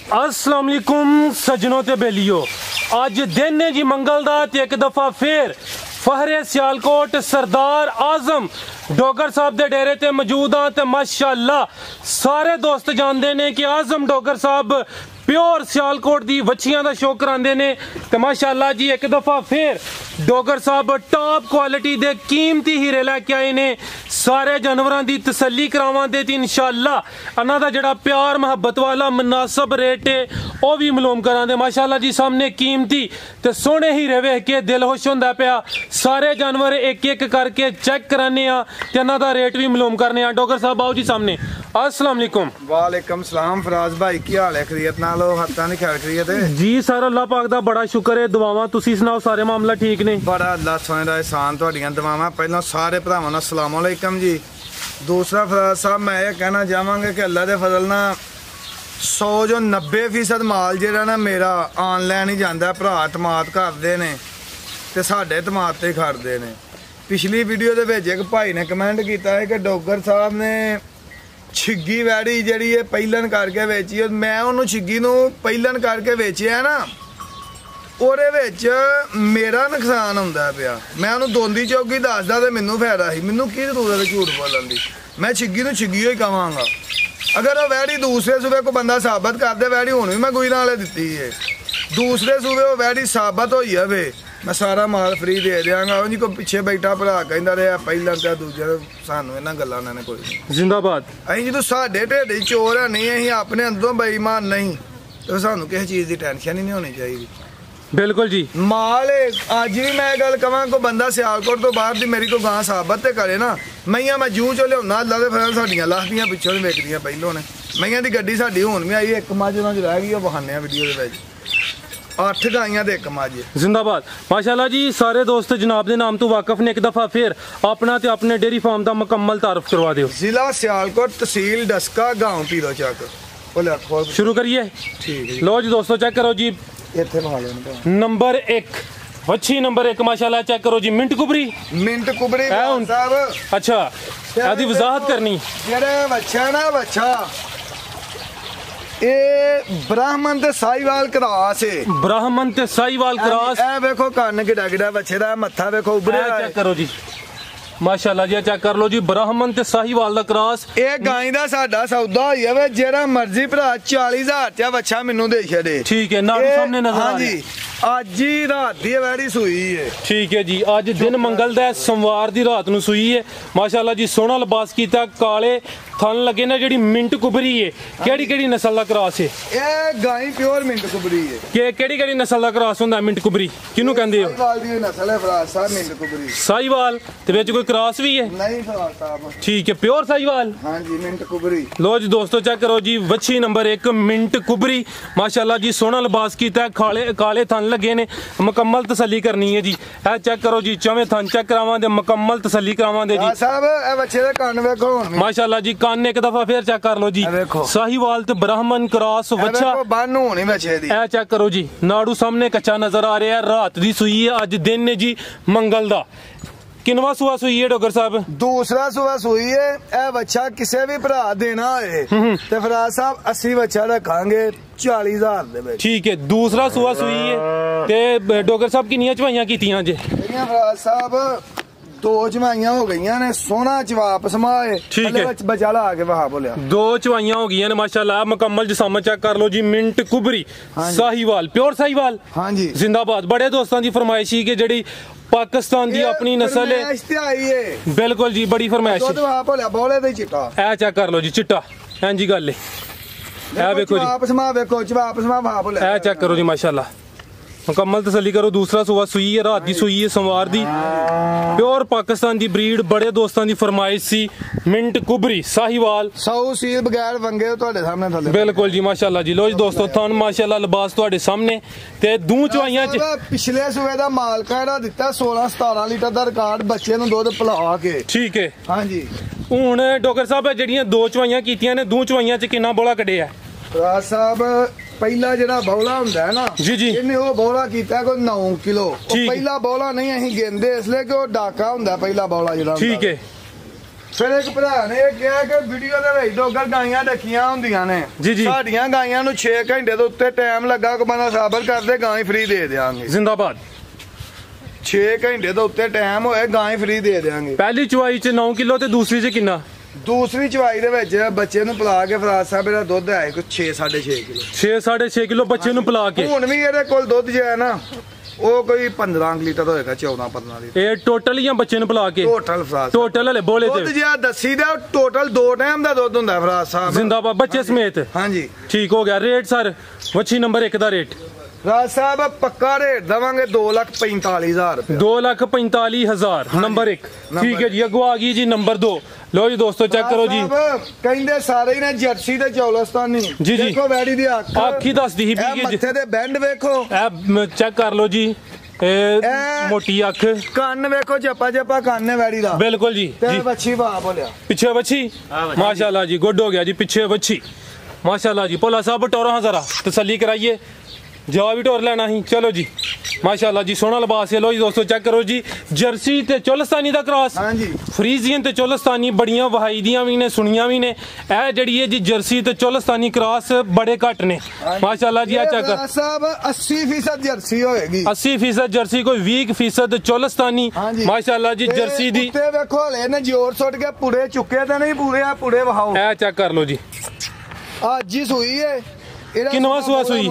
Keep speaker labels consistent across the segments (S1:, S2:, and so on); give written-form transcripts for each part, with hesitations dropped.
S1: अस्सलाम वालेकुम सजनों ते बेलियो, अज दिन है जी मंगल दा ते एक दफा फिर फहरे सियालकोट सरदार आजम डोगर साहब दे डेरे ते मौजूद हाँ। ते माशाअल्लाह सारे दोस्त जानते ने कि आजम डोगर साहब प्योर सियालकोट दी वच्छियां दा शौक करांदे ने। ते माशाअल्लाह जी एक दफा फिर डोगर साहब टॉप क्वालिटी दे कीमती हीरे लैके आए ने। सारे जानवरां दी तसल्ली करावांदे ते इंशाअल्लाह इन्हां दा जेड़ा प्यार मुहब्बत वाला मुनासब रेट है वह भी मालूम करांदे। माशाअल्लाह जी सामने कीमती ते सोहने हीरे वेख के दिल खुश होंदा पिया। सारे जानवर एक एक करके चेक कराने आ ते इन्हां दा रेट भी मालूम करने आ। डोगर साहब आओ जी सामने। अस्सलाम वालेकुम।
S2: वालेकुम सलाम फराज भाई, की हाल है? खैरियत नाल हो? हत्ता नहीं ख्याल खैरियत है
S1: जी सर, अल्लाह पाक दा बड़ा शुक्र है। दुआवां तुसी सुनाओ, सारे मामला ठीक ने?
S2: बड़ा अल्लाह सोने दा एहसान, तुहाडियां दुआवां। पहला सारे भरावां नूं अस्सलाम वालेकुम जी। दूसरा फराज साहब मैं ये कहना चाहांगा कि अल्लाह दे फजल नाल 100 जो 90% माल जेड़ा ना मेरा ऑनलाइन ही जांदा। भरा तमात करदे ने ते साडे तमात ते खड़दे ने। पिछली वीडियो दे विच एक भाई ने कमेंट कीता है कि डोगर साहब ने छिग्गी वैड़ी जी है पहलन करके वेची। मैं उन्होंने छिग्गी नूं पहलन करके वेचिया ना, ਉਹਦੇ ਵਿੱਚ मेरा नुकसान ਹੁੰਦਾ ਪਿਆ। मैं उन्होंने दोंदी चौकी दसदा तो मैनू फायदा ही। मैनू की जरूरत है झूठ बोलन की? मैं छिग्गी नूं छिग्गी ही कहांगा। अगर वो वैड़ी दूसरे सूबे को बंदा साबित कर दे, वैड़ी हुण भी मैं गुई नाले दित्ती है, दूसरे सूबे वो वैड़ी साबित होई है मैं सारा माल फ्री दे देंगा। जी कोई पिछे बैठा भरा कहता रहा पहला तो दूजे सानू इन्हां गल्लां ने कोई
S1: जिंदाबाद।
S2: असीं जो साडे ढिड चोर है नहीं, असीं अपने अंदरों बेईमान नहीं, तो सानू किसी चीज़ की टेंशन ही नहीं होनी चाहिए।
S1: बिल्कुल जी।
S2: माल अज भी मैं गल कहां को बंदा सियालकोट तो बाहर की मेरी को गां साबित तो करे ना, मैया मैं जूह चो लिया अल्लाह के फिर साडियां लाखदियां पिछों नहीं विकदियां पहलों ने। मैया की गड्डी साडी हुण भी आई, एक मझ उन्हां च रह गई, बहाने वीडियो दे विच 8 गाइयां ते एक मझ।
S1: जिंदाबाद। माशाल्लाह जी सारे दोस्त जनाब के नाम तो वाकफ ने। एक दफा फिर अपना ते अपने डेयरी फार्म का मुकम्मल तारफ करवा दियो।
S2: जिला सियालकोट, तहसील डस्का, गांव पीरो चक।
S1: शुरू करिए। ठीक है, लो जी दोस्तों चेक करो जी। नंबर 1 वच्छी नंबर 1 माशाल्लाह चेक करो जी। मिंट कुबरी साहब। अच्छा आदि वजाहत करनी
S2: जेड़ा बच्चा ना बच्चा ये ब्राह्मण ते साहिवाल क्रॉस है।
S1: ब्राह्मण ते साहिवाल क्रॉस।
S2: ए देखो कान किडा किडा बच्चे दा, मत्था देखो उभरे।
S1: चेक करो जी माशाल्लाह जी, चेक कर लो जी। ब्राह्मण ते साहिवाल दा क्रॉस।
S2: ये गाय दा साडा सौदा होई है, जेड़ा मर्जी भरा 40,000 चा बच्चा मेनू दे छड़े।
S1: ठीक है, नाड़ू सामने नजर आ रहा है।
S2: आज ही रात दी वैड़ी सुई है।
S1: ठीक है जी, आज दिन मंगल दा सोमवार दी रात नूं सुई है। माशाल्लाह जी सोहना लिबास कीता, काले थन लगे ना। जेड़ी मिंट कुबरी है केड़ी केड़ी नस्ल दा क्रॉस है?
S2: ये गाय प्योर मिंट कुबरी है।
S1: के केड़ी केड़ी नस्ल दा क्रॉस हुंदा मिंट कुबरी? किनु कहंदे हो?
S2: साहिवाल दी नस्ल है फराज साहब, मिंट कुबरी।
S1: साहिवाल ते विच कोई क्रॉस भी है?
S2: नहीं फराज साहब।
S1: ठीक है, प्योर साहिवाल।
S2: हां जी, मिंट कुबरी।
S1: लो जी दोस्तों चेक करो जी, वच्छी नंबर 1 मिंट कुबरी। माशाल्लाह जी सोहना लिबास कीता, काले थन लगे ने। मुकम्मल तसल्ली करनी है जी। ए चेक करो जी, चौवें थन चेक करावां दे, मुकम्मल तसल्ली करावां दे जी।
S2: साहब ए बच्चे दे कान वेखो
S1: माशाल्लाह जी, कान एक दफा फिर चेक कर लो जी। साहिवाल ते ब्राह्मण क्रॉस बच्चा
S2: बन होनी बच्चे दी। ए
S1: चेक करो जी, नाड़ू सामने कच्चा नजर आ रहा है। रात दी सुई है, अज दिन है जी मंगल दा। किनवा सुआ सुई है डोगर साहब? दूसरा सुआ सुई है। ए बच्चा किसे भी भरा देना है ते फराज साहब 80 बच्चा रखांगे 40,000 दे विच। ठीक है, दूसरा सुआ सुई है ते डोगर साहब किन्नियां चवाइयां कीतियां जे? फराज साहब 2 चवाइयां हो गई ने, सोना जवाब समाए। ठीक है, बचा ला के वहां बोलिया 2 चवाइयां हो गई ने माशाल्लाह। मुकम्मल जिसाम चेक कर लो जी। मिंट कुबरी साहिवाल, प्योर साहिवाल। हां जी जिंदाबाद। बड़े दोस्तों की फरमाइश ही कि जेड़ी पाकिस्तान की अपनी नस्ल है। बिल्कुल जी, बड़ी फरमाइश है। ए चेक कर लो जी, चिट्टा हां जी गल है। देखो जी ए चेक करो जी माशाल्लाह, मुकम्मल तसल्ली करो। दूसरा सुबह सुई है, रात की सुई है, सोमवार दी, प्योर पाकिस्तान की ब्रीड। बड़े दोस्तों की फरमाइश सी मिंट कुबरी साहिवाल। 100 सील बगैर वंगे तुहाडे सामने थले। बिल्कुल जी माशाल्लाह जी। लो जी दोस्तों थन माशाल्लाह लिबास तुहाडे सामने ते दूं चवाइयां च पिछले सूबे दा माल काड़ा दिता 16-17 लीटर दा रिकॉर्ड बच्चे नूं दुध पिला के। ठीक है हां जी। हुण डोगर साहब जेड़ियां 2 चवाइयां कीतियां ने, 2 चवाइयां च किन्ना बोला कढिया? फराज साहब पहला जेड़ा बौला हुंदा है ना जी जी, इन्हें वो बौला कीता कोई 9 किलो। पहला बौला नहीं अहीं गिनदे इसलिए कि वो डाका हुंदा पहला बौला जेड़ा। ठीक है,
S2: ਫਿਰ ਇੱਕ ਭਰਾ ਨੇ ਇਹ ਕਿਹਾ ਕਿ ਵੀਡੀਓ ਦੇ ਵਿੱਚ ਡੋਗਰ ਗਾਈਆਂ ਰੱਖੀਆਂ ਹੁੰਦੀਆਂ ਨੇ
S1: ਜੀ ਜੀ
S2: ਸਾਡੀਆਂ ਗਾਈਆਂ ਨੂੰ 6 ਘੰਟੇ ਦੇ ਉੱਤੇ ਟਾਈਮ ਲੱਗਾ ਕੋ ਬੰਦਾ ਸਾਬਰ ਕਰਦੇ ਗਾਂ ਫ੍ਰੀ ਦੇ ਦੇਾਂਗੇ
S1: ਜ਼ਿੰਦਾਬਾਦ
S2: 6 ਘੰਟੇ ਦੇ ਉੱਤੇ ਟਾਈਮ ਹੋਏ ਗਾਂ ਫ੍ਰੀ ਦੇ ਦੇਾਂਗੇ
S1: ਪਹਿਲੀ ਚੁਆਈ ਚ 9 ਕਿਲੋ ਤੇ ਦੂਸਰੀ ਚ ਕਿੰਨਾ
S2: ਦੂਸਰੀ ਚਵਾਈ ਦੇ ਵਿੱਚ ਬੱਚੇ ਨੂੰ ਪਿਲਾ ਕੇ ਫਰਾਜ ਸਾਹਿਬ ਇਹਦਾ ਦੁੱਧ ਹੈ ਕੋਈ 6.5 ਕਿਲੋ
S1: 6.5 ਕਿਲੋ ਬੱਚੇ ਨੂੰ ਪਿਲਾ ਕੇ
S2: ਹੁਣ ਵੀ ਇਹਦੇ ਕੋਲ ਦੁੱਧ ਜੋ ਹੈ ਨਾ ਉਹ ਕੋਈ 15 ਲੀਟਰ ਹੋਏਗਾ 14-15 ਲੀਟਰ
S1: ਇਹ ਟੋਟਲ ਜਾਂ ਬੱਚੇ ਨੂੰ ਪਿਲਾ ਕੇ
S2: ਟੋਟਲ ਫਰਾਜ
S1: ਟੋਟਲ ਹਲੇ ਬੋਲੇ ਤੇ
S2: ਦੁੱਧ ਜਿਆ ਦੱਸੀ ਦਾ ਟੋਟਲ 2 ਟਾਈਮ ਦਾ ਦੁੱਧ ਹੁੰਦਾ ਫਰਾਜ ਸਾਹਿਬ
S1: ਜ਼ਿੰਦਾਬਾਦ ਬੱਚੇ ਸਮੇਤ
S2: ਹਾਂਜੀ
S1: ਠੀਕ ਹੋ ਗਿਆ ਰੇਟ ਸਰ ਵੱਛੀ ਨੰਬਰ 1 ਦਾ ਰੇਟ
S2: ਰਾਜ ਸਾਹਿਬ ਪੱਕਾ ਰੇਟ ਦਵਾਂਗੇ 2,45,000 ਰੁਪਏ
S1: 2,45,000 ਨੰਬਰ 1 ਠੀਕ ਹੈ ਜੀ ਅੱਗੋਂ ਆ ਗਈ ਜੀ ਨੰਬਰ 2 ਲੋ ਜੀ ਦੋਸਤੋ ਚੈੱਕ ਕਰੋ ਜੀ
S2: ਕਹਿੰਦੇ ਸਾਰੇ ਹੀ ਨੇ ਜਰਸੀ ਤੇ ਚੌਲਸਤਾਨੀ
S1: ਜੀ
S2: ਦੇਖੋ ਵੈੜੀ ਦੀ
S1: ਅੱਖ ਹੀ ਦੱਸਦੀ ਸੀ
S2: ਇਹ ਮੱਥੇ ਦੇ ਬੈਂਡ ਵੇਖੋ
S1: ਇਹ ਚੈੱਕ ਕਰ ਲੋ ਜੀ ਇਹ ਮੋਟੀ ਅੱਖ
S2: ਕੰਨ ਵੇਖੋ ਜੱਪਾ ਜੱਪਾ ਕੰਨ ਹੈ ਵੈੜੀ ਦਾ
S1: ਬਿਲਕੁਲ ਜੀ
S2: ਤੇ ਵੱਛੀ ਵਾ ਬੋਲਿਆ
S1: ਪਿੱਛੇ ਵੱਛੀ ਮਾਸ਼ਾਅੱਲਾ ਜੀ ਗੁੱਡ ਹੋ ਗਿਆ ਜੀ ਪਿੱਛੇ ਵੱਛੀ माशाल्लाह जी भोला साहब टोरा जरा तसल्ली कराइए जवाब भी टोर लेना ही चलो जी माशाल्लाह जी सोहना लिबास है लो जी दोस्तों चेक करो जी जर्सी ते चोलस्तानी दा क्रॉस
S2: हां जी
S1: फ्रीजियन ते चोलस्तानी बड़ियां वहाई दियां भी ने सुनियां भी ने ए जेड़ी है जी जर्सी ते चोलस्तानी क्रॉस बड़े घट ने माशाल्लाह जी आ चेक
S2: साहब 80% जर्सी होएगी
S1: 80% जर्सी कोई 20% चोलस्तानी माशाल्लाह जी जर्सी दी
S2: ते देखो हले ने जोर सुट के पुड़े चुके ते नहीं पूरे आ पुड़े वहाओ
S1: ए चेक कर लो जी
S2: आज ही सुई है
S1: किनवा सुआ सुई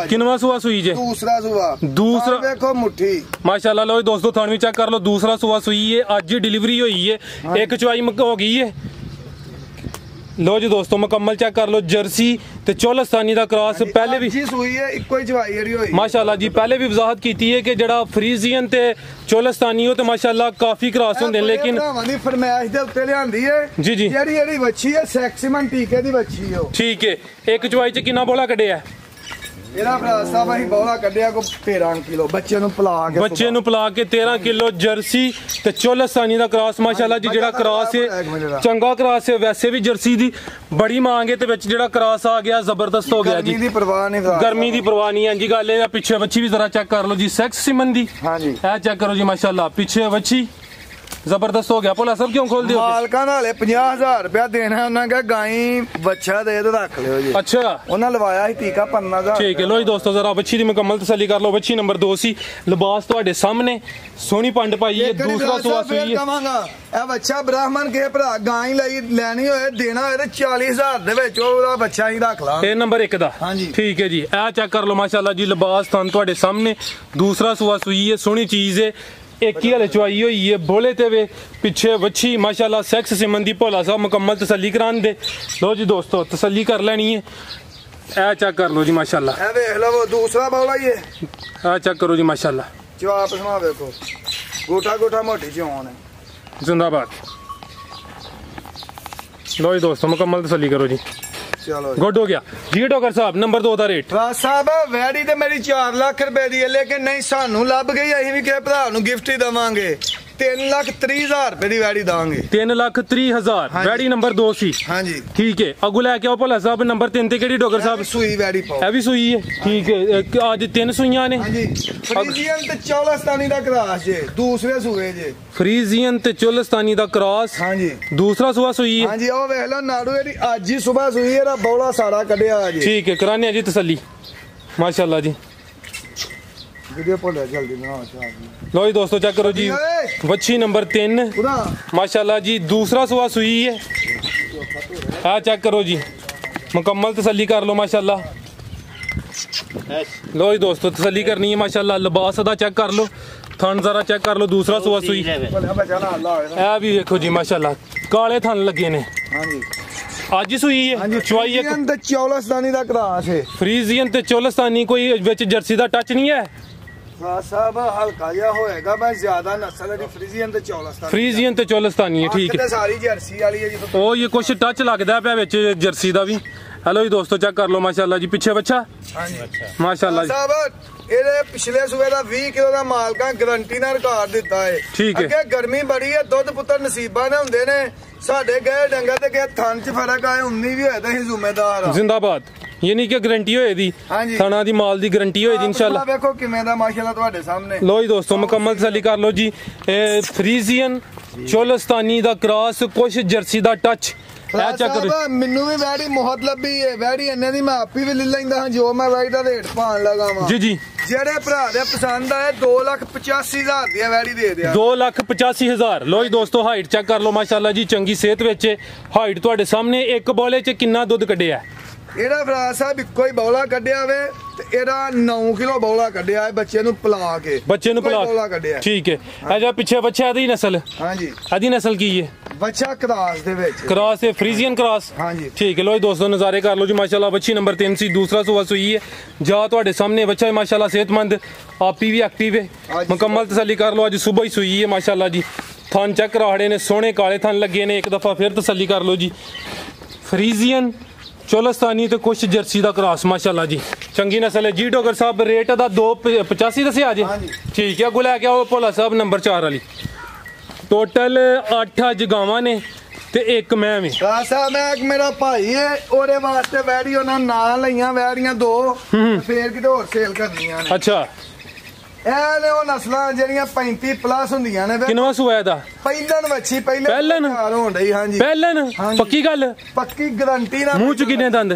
S1: किनवा सुआ सुई जे दूसरा
S2: देखो मुट्ठी
S1: माशाल्लाह लो दोस्तों थानवी चेक कर लो दूसरा सुआ सुई है आज ही डिलीवरी हुई है एक चुवाई हो गई है लो जी दोस्तों मुकम्मल चेक कर लो जर्सी ते चोलस्तानी दा क्रॉस पहले भी
S2: सुई है इको ही चवाई जेडी होई
S1: माशाल्लाह जी पहले भी वजाहत कीती है कि जेड़ा फ्रीजियन ते चोलस्तानी हो ते माशाल्लाह काफी क्रॉस होंदे लेकिन
S2: भरावां दी फरमाइश दे उत्ते लियांदी है
S1: जी जी
S2: जेडी जेडी बच्ची है सेक्सीमन टीके दी बच्ची हो
S1: ठीक है एक चवाई च कितना बोला कड्डिया है
S2: ਇਹਦਾ ਭਰਾ ਸਾਹਿਬ ਅਸੀਂ ਬੋਲਾ ਕੱਢਿਆ ਕੋ 13 ਕਿਲੋ ਬੱਚੇ ਨੂੰ ਪਿਲਾ ਕੇ
S1: 13 ਕਿਲੋ ਜਰਸੀ ਤੇ ਚੋਲਸਤਾਨੀ ਦਾ ਕ੍ਰਾਸ ਮਾਸ਼ਾਅੱਲਾ ਜੀ ਜਿਹੜਾ ਕ੍ਰਾਸ ਹੈ ਚੰਗਾ ਕ੍ਰਾਸ ਹੈ ਵੈਸੇ ਵੀ ਜਰਸੀ ਦੀ ਬੜੀ ਮੰਗ ਹੈ ਤੇ ਵਿੱਚ ਜਿਹੜਾ ਕ੍ਰਾਸ ਆ ਗਿਆ ਜ਼ਬਰਦਸਤ ਹੋ ਗਿਆ ਜੀ
S2: ਗਰਮੀ ਦੀ ਪਰਵਾਹ ਨਹੀਂ
S1: ਗਰਮੀ ਦੀ ਪਰਵਾਹ ਨਹੀਂ ਹਾਂਜੀ ਗੱਲ ਇਹ ਪਿੱਛੇ ਵੱਛੀ ਵੀ ਜ਼ਰਾ ਚੈੱਕ ਕਰ ਲਓ ਜੀ ਸੈਕਸ ਸਿਮਨ ਦੀ
S2: ਹਾਂਜੀ
S1: ਇਹ ਚੈੱਕ ਕਰੋ ਜੀ ਮਾਸ਼ਾਅੱਲਾ ਪਿੱਛੇ ਵੱਛੀ ਜ਼ਬਰਦਸਤ ਹੋ ਗਿਆ ਭੋਲਾ ਸਾਹਿਬ ਕਿਉਂ ਖੋਲ ਦਿਓ
S2: ਮਾਲਕਾਂ ਨਾਲੇ 50000 ਰੁਪਇਆ ਦੇਣਾ ਉਹਨਾਂ ਕਹੇ ਗਾਈ ਬੱਚਾ ਦੇ ਤੇ ਰੱਖ ਲਿਓ ਜੀ
S1: ਅੱਛਾ ਉਹਨਾਂ
S2: ਲਵਾਇਆ ਸੀ ਟੀਕਾ 15000
S1: ਠੀਕ ਹੈ ਲੋ ਜੀ ਦੋਸਤੋ ਜ਼ਰਾ ਵੱਛੀ ਦੀ ਮੁਕੰਮਲ ਤਸੱਲੀ ਕਰ ਲਓ ਵੱਛੀ ਨੰਬਰ 2 ਸੀ ਲਿਬਾਸ ਤੁਹਾਡੇ ਸਾਹਮਣੇ ਸੋਹਣੀ ਪੰਡ ਪਾਈ ਹੈ ਦੂਸਰਾ ਸੁਆ ਸੂਈ ਹੈ
S2: ਇਹ ਬੱਚਾ ਬ੍ਰਾਹਮਣ ਕੇ ਭਰਾ ਗਾਈ ਲਈ ਲੈਣੀ ਹੋਏ ਦੇਣਾ ਹੋਏ ਤੇ 40000 ਦੇ ਵਿੱਚ ਉਹਦਾ ਬੱਚਾ ਹੀ ਰੱਖ ਲਾ
S1: ਇਹ ਨੰਬਰ 1 ਦਾ ਠੀਕ ਹੈ ਜੀ ਇਹ ਚੈੱਕ ਕਰ ਲਓ ਮਾਸ਼ਾਅੱਲਾ ਜੀ ਲਿਬਾਸ ਤੁਹਾਨੂੰ ਤੁਹਾਡੇ ਸਾਹਮਣੇ ਦੂਸਰਾ ਸੁਆ ਸੂਈ ਹੈ ਸੋਹਣੀ ਚੀਜ਼ ਹੈ एक ही हले चुवाई हुई है बोले ते वे पिछे वच्छी माशाल्लाह सेक्स सिमन दी भोला साहब मुकम्मल तसल्ली करान दे लो जी दोस्तों तसल्ली कर लेनी है ए चेक कर लो जी माशाल्लाह
S2: ए देख लो वो दूसरा बोला ये
S1: ए चेक करो जी माशाल्लाह
S2: जवाब सुना देखो गोटा गोटा मोटी चोन है
S1: जिंदाबाद लो जी दोस्तों मुकम्मल तसल्ली करो जी
S2: चलो
S1: गुड हो गया जी डॉक्टर साहब नंबर 2 ਦਾ ਰੇਟ
S2: ਰਾਜ ਸਾਹਿਬ ਵੈੜੀ ਤੇ ਮੇਰੀ 4 ਲੱਖ ਰੁਪਏ ਦੀ ਹੈ ਲੇਕਿਨ ਨਹੀਂ ਸਾਨੂੰ ਲੱਭ ਗਈ ਅਸੀਂ ਵੀ ਕਿਹਾ ਭਰਾ ਨੂੰ ਗਿਫਟ ਹੀ ਦਵਾਂਗੇ 3,30,000 ਰੁਪਏ ਦੀ ਵੈੜੀ ਦਾਂਗੇ
S1: 3,30,000 ਵੈੜੀ ਨੰਬਰ 2 ਸੀ
S2: ਹਾਂਜੀ
S1: ਠੀਕ ਹੈ ਅਗੂ ਲੈ ਕੇ ਆਓ ਭੋਲਾ ਸਾਹਿਬ ਨੰਬਰ 3 ਤੇ ਕਿਹੜੀ ਡਾਕਟਰ ਸਾਹਿਬ
S2: ਸੂਈ ਵੈੜੀ ਪਾਓ
S1: ਇਹ ਵੀ ਸੂਈ ਹੈ ਠੀਕ ਹੈ ਅੱਜ 3 ਸੂਈਆਂ ਨੇ
S2: ਹਾਂਜੀ ਫਰੀਜ਼ੀਅਨ ਤੇ ਚੋਲਸਤਾਨੀ ਦਾ ਕ੍ਰਾਸ ਜੇ ਦੂਸਰੇ ਸੂਏ ਜੇ
S1: ਫਰੀਜ਼ੀਅਨ ਤੇ ਚੋਲਸਤਾਨੀ ਦਾ ਕ੍ਰਾਸ
S2: ਹਾਂਜੀ ਦੂਸਰਾ
S1: ਸੂਆ ਸੂਈ ਹੈ
S2: ਹਾਂਜੀ ਉਹ ਵੇਖ ਲਓ ਨਾੜੂ ਇਹਦੀ ਅੱਜ ਹੀ ਸਵੇਰ ਸੂਈ ਇਹਦਾ ਬੌਲਾ ਸਾਰਾ ਕੱਢਿਆ ਜੀ
S1: ਠੀਕ ਹੈ ਕਰਾਨੇ ਜੀ ਤਸੱਲੀ ਮਾਸ਼ਾਅੱਲਾ ਜੀ
S2: वीडियो बोले जल्दी ना
S1: लो जी दोस्तों चेक करो जी वच्छी नंबर 3 माशाल्लाह जी दूसरा सुआ सुई है हाँ चेक करो जी मुकम्मल तसल्ली कर लो माशाल्लाह लो जी दोस्तों तसल्ली करनी है माशाल्लाह लिबास अदा चेक कर लो थन जरा चेक कर लो दूसरा सुआ सुई है भी देखो जी माशाल्लाह काले थन लगे ने आज ही सुई है चुवाई है
S2: ते चोलस्तानी दा क्रास है
S1: फ्रीजियन ते चोलस्तानी कोई विच जर्सी दा टच नहीं है
S2: साहब हल्का या होएगा मैं ज्यादा नस्ल दी फ्रीजियन
S1: ते चोलस्तानी है ठीक है
S2: सारी जर्सी वाली है जी
S1: ओ ये कुछ टच लगदा पिया विच जर्सी दा भी हेलो जी दोस्तों चेक कर लो माशाल्लाह जी पीछे बच्चा हां जी अच्छा माशाल्लाह
S2: साहब ਇਹਦੇ ਪਿਛਲੇ ਸੂਏ ਦਾ 20 ਕਿਲੋ ਦਾ ਮਾਲਕਾਂ ਗਾਰੰਟੀ ਨਾਲ ਰਿਕਾਰਡ ਦਿੱਤਾ ਹੈ ਅੱਗੇ ਗਰਮੀ ਬੜੀ ਹੈ ਦੁੱਧ ਪੁੱਤਰ ਨਸੀਬਾਂ ਨੇ ਹੁੰਦੇ ਨੇ ਸਾਡੇ ਗਏ ਡੰਗਰ ਤੇ ਕਿ ਥਣ ਚ ਫਰਕ ਆਏ 19 ਵੀ ਹੋਏ ਤਾਂ ਅਸੀਂ ਜ਼ਿੰਮੇਦਾਰ ਆ
S1: ਜ਼ਿੰਦਾਬਾਦ ਯਾਨੀ ਕਿ ਗਾਰੰਟੀ ਹੋਏ ਦੀ ਥਣਾ ਦੀ ਮਾਲ ਦੀ ਗਾਰੰਟੀ ਹੋਏ ਦੀ ਇਨਸ਼ਾਅੱਲਾ
S2: ਵੇਖੋ ਕਿਵੇਂ ਦਾ ਮਾਸ਼ਾਅੱਲਾ ਤੁਹਾਡੇ ਸਾਹਮਣੇ
S1: ਲੋ ਜੀ ਦੋਸਤੋ ਮੁਕੰਮਲ ਤਸੱਲੀ ਕਰ ਲਓ ਜੀ ਇਹ ਫਰੀਜ਼ੀਅਨ ਚੋਲਸਤਾਨੀ ਦਾ ਕ੍ਰਾਸ, ਕੁਛ ਜਰਸੀ ਦਾ ਟੱਚ। ਇਹ ਚੱਕ
S2: ਮੈਨੂੰ ਵੀ ਵੈੜੀ ਬਹੁਤ ਲੱਭੀ ਹੈ, ਵੈੜੀ ਇੰਨੇ ਦੀ ਮੈਂ ਆਪੀ ਵੀ ਲੈ ਲੈਂਦਾ ਹਾਂ ਜੋ ਮੈਂ ਵੈੜੀ ਦਾ ਰੇਟ ਪਾਣ ਲਗਾ ਵਾਂ।
S1: ਜੀ ਜੀ,
S2: ਜਿਹੜੇ ਭਰਾ ਦੇ ਪਸੰਦ ਆਏ 2,85,000 ਦੀ ਵੈੜੀ ਦੇ ਦਿਆ।
S1: 2,85,000। ਲੋ ਜੀ ਦੋਸਤੋ, ਹਾਈਟ ਚੈੱਕ ਕਰ ਲਓ, ਮਾਸ਼ਾਅੱਲਾ ਜੀ, ਚੰਗੀ ਸਿਹਤ ਵਿੱਚ। ਹਾਈਟ ਤੁਹਾਡੇ ਸਾਹਮਣੇ। ਇੱਕ ਬੋਲੇ 'ਚ ਕਿੰਨਾ ਦੁੱਧ ਕੱਢਿਆ?
S2: ਇਹਦਾ ਭਰਾ ਸਾਹਿਬ ਇੱਕੋ ਹੀ ਬੌਲਾ ਕੱਢਿਆ ਵੇ ਤੇ ਇਹਦਾ 9 ਕਿਲੋ ਬੌਲਾ ਕੱਢਿਆ ਹੈ ਬੱਚੇ ਨੂੰ ਪਿਲਾ ਕੇ।
S1: ਬੱਚੇ ਨੂੰ ਪਿਲਾ
S2: ਕੱਢਿਆ,
S1: ਠੀਕ ਹੈ। ਇਹਦਾ ਪਿੱਛੇ ਬੱਚਾ ਇਹਦੀ ਨਸਲ?
S2: ਹਾਂਜੀ।
S1: ਇਹਦੀ ਨਸਲ ਕੀ ਹੈ?
S2: ਬੱਚਾ ਕ੍ਰਾਸ ਦੇ ਵਿੱਚ।
S1: ਕ੍ਰਾਸ ਹੈ, ਫਰੀਜ਼ੀਅਨ ਕ੍ਰਾਸ।
S2: ਹਾਂਜੀ
S1: ਠੀਕ ਹੈ। ਲੋ ਜੀ ਦੋਸਤੋ, ਨਜ਼ਾਰੇ ਕਰ ਲਓ ਜੀ, ਮਾਸ਼ਾਅੱਲਾ। ਬੱਚੀ ਨੰਬਰ 3 ਸੀ, ਦੂਸਰਾ ਸੂਆ ਸੂਈ ਹੈ। ਜਾ ਤੁਹਾਡੇ ਸਾਹਮਣੇ ਬੱਚਾ ਹੈ, ਮਾਸ਼ਾਅੱਲਾ सेहतमंद, आपी भी एक्टिव है। मुकम्मल तसल्ली कर लो, अज सुबह ही सूई है माशाअल्लाह जी। थन चेक कराड़े ने, सोहने काले थन लगे ने। एक दफ़ा फिर तसल्ली कर लो जी। फ्रीजियन, चोलस्तानी तो कुछ जर्सी का क्रॉस, माशाअल्लाह जी, चंगी नस्ल है जी। डोगर साहब रेट का 2,85 दसिया जी। ठीक है, अगो लैके आओ भोला साहब नंबर 4 वाली। टोटल 8 अज गावां ने ते एक मैं भी।
S2: साहब मैं एक मेरा भाई है, ओरे वास्ते वैड़ी उन्हां ना लईयां वैड़ियां 2 फिर किते होर सेल करनियां ने।
S1: अच्छा,
S2: ਇਹ ਨੇ ਉਹ ਨਸਲਾਂ ਜਿਹੜੀਆਂ 35 ਪਲੱਸ ਹੁੰਦੀਆਂ ਨੇ।
S1: ਕਿੰਨਵਾ ਸੂਆ ਇਹਦਾ?
S2: ਪਹਿਲਨ ਵੱਛੀ,
S1: ਪਹਿਲਨ
S2: ਹੋਣ ਰਹੀ। ਹਾਂਜੀ,
S1: ਪਹਿਲਨ। ਪੱਕੀ ਗੱਲ?
S2: ਪੱਕੀ ਗਾਰੰਟੀ ਨਾਲ।
S1: ਮੂੰਹ ਚ ਕਿੰਨੇ ਦੰਦ?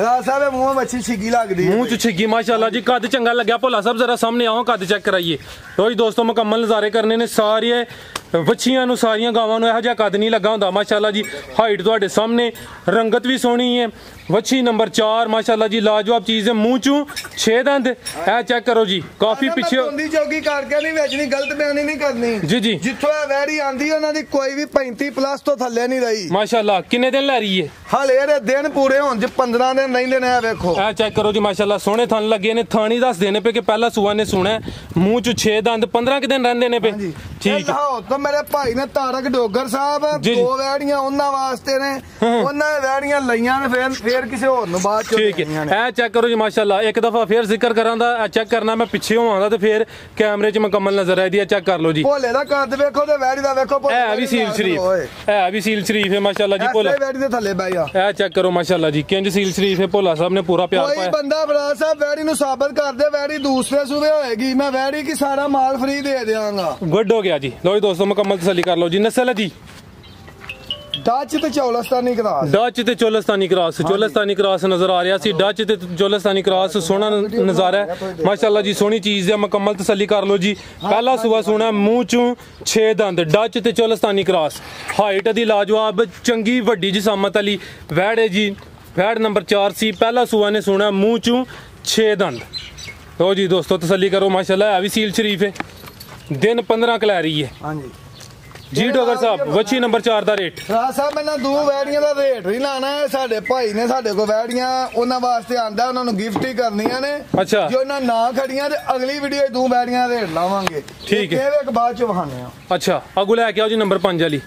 S2: ਰਾਜ ਸਾਹਿਬ ਮੂੰਹ ਵੱਛੀ ਛਿੱਗੀ ਲੱਗਦੀ ਹੈ,
S1: ਮੂੰਹ ਚ ਛਿੱਗੀ, ਮਾਸ਼ਾਅੱਲਾ जी। कद चंगा लग्या भोला साहब, जरा सामने आओ, कद चेक कराइए। लो जी दोस्तों, मुकम्मल नज़ारे करने ने सारे ਵੱਛੀਆਂ ਨੂੰ, ਸਾਰੀਆਂ ਗਾਵਾਂ ਨੂੰ ਇਹੋ ਜਿਹਾ ਕੱਦ ਨਹੀਂ ਲੱਗਾ ਹੁੰਦਾ ਮਾਸ਼ਾਅੱਲਾ ਜੀ। ਹਾਈਟ ਤੁਹਾਡੇ ਸਾਹਮਣੇ, ਰੰਗਤ ਵੀ ਸੋਹਣੀ ਹੈ। ਵੱਛੀ ਨੰਬਰ 4 ਮਾਸ਼ਾਅੱਲਾ ਜੀ, ਲਾਜਵਾਬ ਚੀਜ਼ ਹੈ। ਮੂੰਹ ਚੋਂ 6 ਦੰਦ। ਇਹ ਚੈੱਕ ਕਰੋ ਜੀ, ਕਾਫੀ ਪਿੱਛੇ
S2: ਹੁੰਦੀ ਜੋਗੀ ਕਰਕੇ ਨਹੀਂ ਵੇਚਣੀ, ਗਲਤ ਬਿਆਨੀ ਨਹੀਂ ਕਰਨੀ
S1: ਜੀ ਜੀ।
S2: ਜਿੱਥੋਂ ਇਹ ਵੈੜੀ ਆਂਦੀ ਉਹਨਾਂ ਦੀ ਕੋਈ ਵੀ 35 ਪਲੱਸ ਤੋਂ ਥੱਲੇ ਨਹੀਂ ਰਹੀ
S1: ਮਾਸ਼ਾਅੱਲਾ। ਕਿੰਨੇ ਦਿਨ ਲੈ ਰਹੀ ਹੈ?
S2: ਹਾਲੇ ਇਹਦੇ ਦਿਨ ਪੂਰੇ ਹੋਣ ਚ 15 ਦਿਨ ਰਹਿੰਦੇ ਨੇ। ਇਹ ਵੇਖੋ,
S1: ਇਹ ਚੈੱਕ ਕਰੋ ਜੀ, ਮਾਸ਼ਾਅੱਲਾ ਸੋਹਣੇ ਥਣ ਲੱਗੇ ਨੇ। ਥਾਣੀ ਦੱਸ ਦੇਣੇ ਪਏ ਕਿ ਪਹਿਲਾ ਸੂਆ ਨੇ ਸੁਣਾ। ਮੂੰਹ ਚ 6 ਦੰਦ, 15 ਦਿਨ ਰਹਿੰਦੇ ਨੇ ਪਏ। ਠੀਕ ਹੈ।
S2: ਤਾਂ ਮੇਰੇ ਭਾਈ ਨੇ ਤਾਰਕ ਡੋਗਰ ਸਾਹਿਬ 2 ਵੈੜੀਆਂ ਉਹਨਾਂ ਵਾਸਤੇ ਨੇ, ਉਹਨਾਂ ਨੇ ਵੈੜੀਆਂ ਲਈਆਂ ਨੇ, ਫੇਰ ਕਿਸੇ ਹੋਰ ਨੂੰ ਬਾਅਦ ਚ।
S1: ਠੀਕ ਹੈ, ਇਹ ਚੈੱਕ ਕਰੋ ਜੀ, ਮਾਸ਼ਾਅੱਲਾ। ਇੱਕ ਦਫਾ ਫੇਰ ਜ਼ਿਕਰ ਕਰਾਂ ਦਾ, ਚੈੱਕ ਕਰਨਾ ਮੈਂ ਪਿੱਛੇ ਹੋਵਾਂਗਾ ਤੇ ਫੇਰ ਕੈਮਰੇ 'ਚ ਮੁਕੰਮਲ ਨਜ਼ਰ ਆਈ ਦੀ। ਚੈੱਕ ਕਰ ਲਓ ਜੀ,
S2: ਭੋਲੇ ਦਾ ਕੱਦ ਵੇਖੋ ਤੇ ਵੈੜੀ ਦਾ ਵੇਖੋ।
S1: ਇਹ ਵੀ ਸੀਲ ਸ਼ਰੀਫ, ਇਹ ਵੀ ਸੀਲ ਸ਼ਰੀਫ ਹੈ ਮਾਸ਼ਾਅੱਲਾ ਜੀ। ਭੋਲਾ
S2: ਵੈੜੀ ਦੇ ਥੱਲੇ ਬਹਿ ਜਾ।
S1: ਇਹ ਚੈੱਕ ਕਰੋ ਮਾਸ਼ਾਅੱਲਾ ਜੀ, ਕਿੰਜ ਸੀਲ ਸ਼ਰੀਫ ਹੈ। ਭੋਲਾ ਸਾਹਿਬ ਨੇ ਪੂਰਾ ਪਿਆਰ ਪਾਇਆ।
S2: ਕੋਈ ਬੰਦਾ ਬਰਾ ਸਾਹਿਬ ਵੈੜੀ ਨੂੰ ਸਾਬਤ ਕਰ ਦੇ ਵੈੜੀ ਦੂਸਰੇ ਸੂਬੇ ਹੋਏਗੀ, ਮੈਂ ਵੈੜੀ ਕੀ ਸਾਰਾ ਮਾਲ ਫ੍ਰੀ ਦੇ ਦਿਆਂਗਾ।
S1: ਗੁੱਡ ਹੋ ਗਿਆ ਜੀ। ਲਓ ਜੀ ਦੋਸਤੋ, ਮੁਕੰਮਲ ਤਸੱਲੀ ਕਰ ਲਓ ਜੀ। ਨਸਲ ਜੀ
S2: ਡੱਚ ਤੇ ਚੋਲਸਤਾਨੀ ਕ੍ਰਾਸ।
S1: ਡੱਚ ਤੇ ਚੋਲਸਤਾਨੀ ਕ੍ਰਾਸ। ਚੋਲਸਤਾਨੀ ਕ੍ਰਾਸ ਨਜ਼ਰ ਆ ਰਿਹਾ ਸੀ। ਡੱਚ ਤੇ ਚੋਲਸਤਾਨੀ ਕ੍ਰਾਸ, ਸੋਹਣਾ ਨਜ਼ਾਰਾ ਹੈ ਮਾਸ਼ਾਅੱਲਾ ਜੀ। ਸੋਹਣੀ ਚੀਜ਼ ਹੈ, ਮੁਕੰਮਲ ਤਸੱਲੀ ਕਰ ਲਓ ਜੀ। ਪਹਿਲਾ ਸੂਆ ਸੋਹਣਾ, ਮੂੰਹ ਚੋਂ 6 ਦੰਦ। ਡੱਚ ਤੇ ਚੋਲਸਤਾਨੀ ਕ੍ਰਾਸ। ਹਾਈਟ ਦੀ ਲਾਜਵਾਬ, ਚੰਗੀ ਵੱਡੀ ਜਿਸਾਮਤ ਵਾਲੀ ਵੈੜ ਹੈ ਜੀ। ਵੈੜ ਨੰਬਰ 4 ਸੀ। ਪਹਿਲਾ ਸੂਆ ਨੇ ਸੋਹਣਾ, ਮੂੰਹ ਚੋਂ 6 ਦੰਦ। ਲਓ ਜੀ ਦੋਸਤੋ, ਤਸੱਲੀ ਕਰੋ ਮਾਸ਼ਾਅੱਲਾ। ਇਹ ਵੀ ਸੀਲ ਸ਼ਰੀਫ ਹੈ। दिन 15 ਲੈ ਰਹੀ ਹੈ।
S2: ਹਾਂਜੀ
S1: ਜੀ ਡੋਗਰ ਸਾਹਿਬ, ਵੱਛੀ ਨੰਬਰ 4 ਦਾ ਰੇਟ?
S2: ਰਾਜ ਸਾਹਿਬ ਮੈਨਾਂ 2 ਵੈੜੀਆਂ ਦਾ ਰੇਟ ਨਹੀਂ ਲਾਣਾ ਹੈ। ਸਾਡੇ ਭਾਈ ਨੇ ਸਾਡੇ ਕੋਲ ਵੈੜੀਆਂ ਉਹਨਾਂ ਵਾਸਤੇ ਆਂਦਾ, ਉਹਨਾਂ ਨੂੰ ਗਿਫਟ ਹੀ ਕਰਨੀਆਂ ਨੇ।
S1: ਅੱਛਾ,
S2: ਜੋ ਉਹਨਾਂ ਨਾ ਖੜੀਆਂ ਤੇ ਅਗਲੀ ਵੀਡੀਓ 'ਚ 2 ਵੈੜੀਆਂ ਦਾ ਰੇਟ ਲਾਵਾਂਗੇ।
S1: ਠੀਕ ਹੈ,
S2: ਇੱਕ ਬਾਅਦ 'ਚ ਵਹਾਨੇ ਆ।
S1: ਅੱਛਾ, ਅੱਗੋਂ ਲੈ ਕੇ ਆਓ ਜੀ ਨੰਬਰ 5 ਵਾਲੀ।